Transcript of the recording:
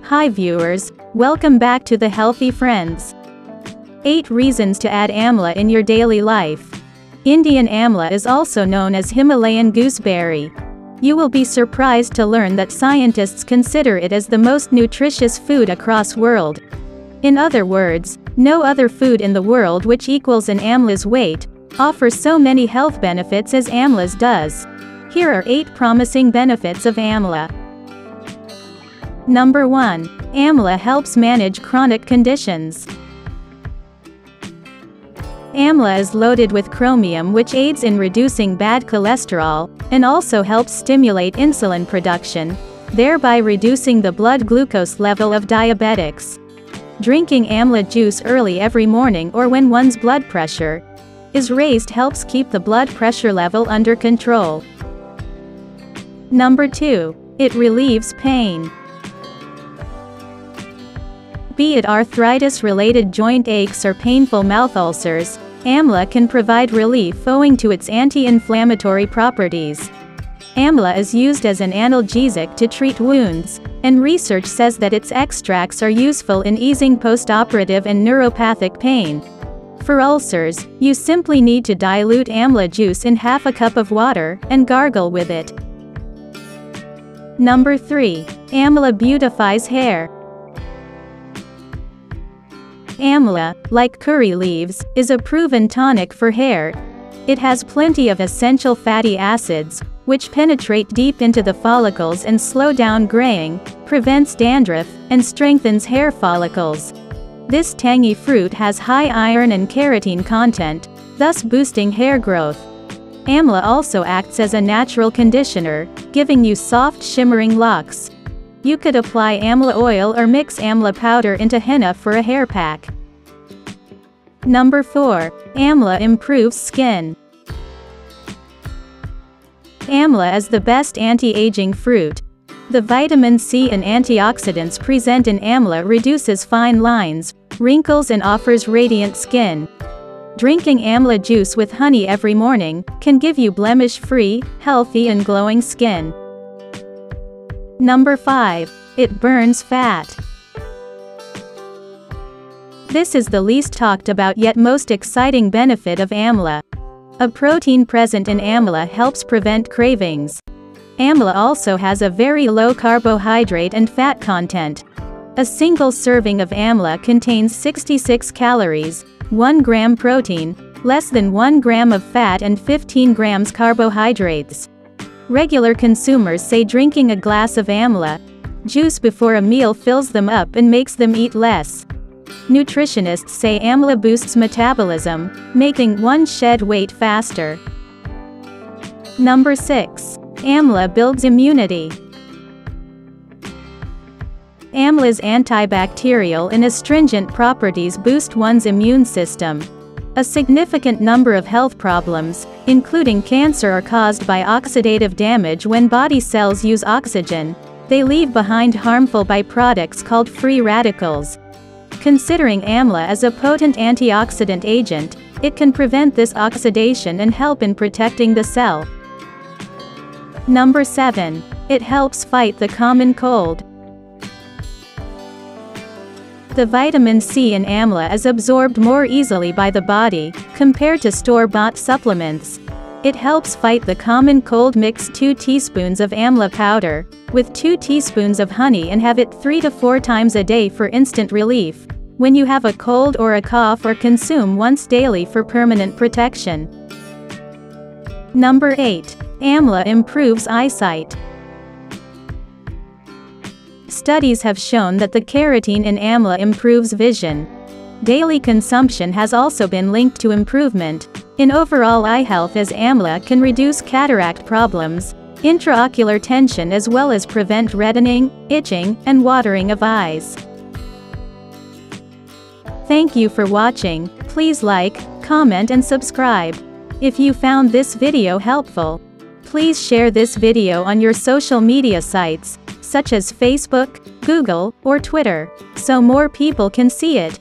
Hi viewers, welcome back to the Healthy Friends. 8 reasons to add amla in your daily life. Indian amla is also known as Himalayan gooseberry. You will be surprised to learn that scientists consider it as the most nutritious food across world. In other words, no other food in the world which equals an amla's weight, offers so many health benefits as amla's does. Here are 8 promising benefits of amla. Number 1. Amla helps manage chronic conditions. Amla is loaded with chromium, which aids in reducing bad cholesterol, and also helps stimulate insulin production, thereby reducing the blood glucose level of diabetics. Drinking amla juice early every morning or when one's blood pressure is raised helps keep the blood pressure level under control. Number 2. It relieves pain. Be it arthritis-related joint aches or painful mouth ulcers, amla can provide relief owing to its anti-inflammatory properties. Amla is used as an analgesic to treat wounds, and research says that its extracts are useful in easing post-operative and neuropathic pain. For ulcers, you simply need to dilute amla juice in half a cup of water, and gargle with it. Number 3. Amla beautifies hair. Amla, like curry leaves, is a proven tonic for hair. It has plenty of essential fatty acids, which penetrate deep into the follicles and slow down graying, prevents dandruff, and strengthens hair follicles. This tangy fruit has high iron and keratin content, thus boosting hair growth. Amla also acts as a natural conditioner, giving you soft, shimmering locks. You could apply amla oil or mix amla powder into henna for a hair pack. Number 4. Amla improves skin. Amla is the best anti-aging fruit. The vitamin C and antioxidants present in amla reduces fine lines, wrinkles and offers radiant skin. Drinking amla juice with honey every morning can give you blemish-free, healthy and glowing skin. Number 5. It burns fat. This is the least talked about yet most exciting benefit of amla. A protein present in amla helps prevent cravings. Amla also has a very low carbohydrate and fat content. A single serving of amla contains 66 calories, 1 gram protein, less than 1 gram of fat and 15 grams carbohydrates. Regular consumers say drinking a glass of amla juice before a meal fills them up and makes them eat less. Nutritionists say amla boosts metabolism, making one shed weight faster. Number 6. Amla builds immunity. Amla's antibacterial and astringent properties boost one's immune system. A significant number of health problems, including cancer, are caused by oxidative damage when body cells use oxygen. They leave behind harmful byproducts called free radicals. Considering amla as a potent antioxidant agent, it can prevent this oxidation and help in protecting the cell. Number 7. It helps fight the common cold. The vitamin C in amla is absorbed more easily by the body, compared to store-bought supplements. It helps fight the common cold. Mix 2 teaspoons of amla powder with 2 teaspoons of honey and have it 3 to 4 times a day for instant relief when you have a cold or a cough, or consume once daily for permanent protection. Number 8. Amla improves eyesight. Studies have shown that the keratin in amla improves vision. Daily consumption has also been linked to improvement in overall eye health, as amla can reduce cataract problems, intraocular tension, as well as prevent reddening, itching, and watering of eyes. Thank you for watching. Please like, comment and subscribe. If you found this video helpful, please share this video on your social media sites, such as Facebook, Google, or Twitter, so more people can see it.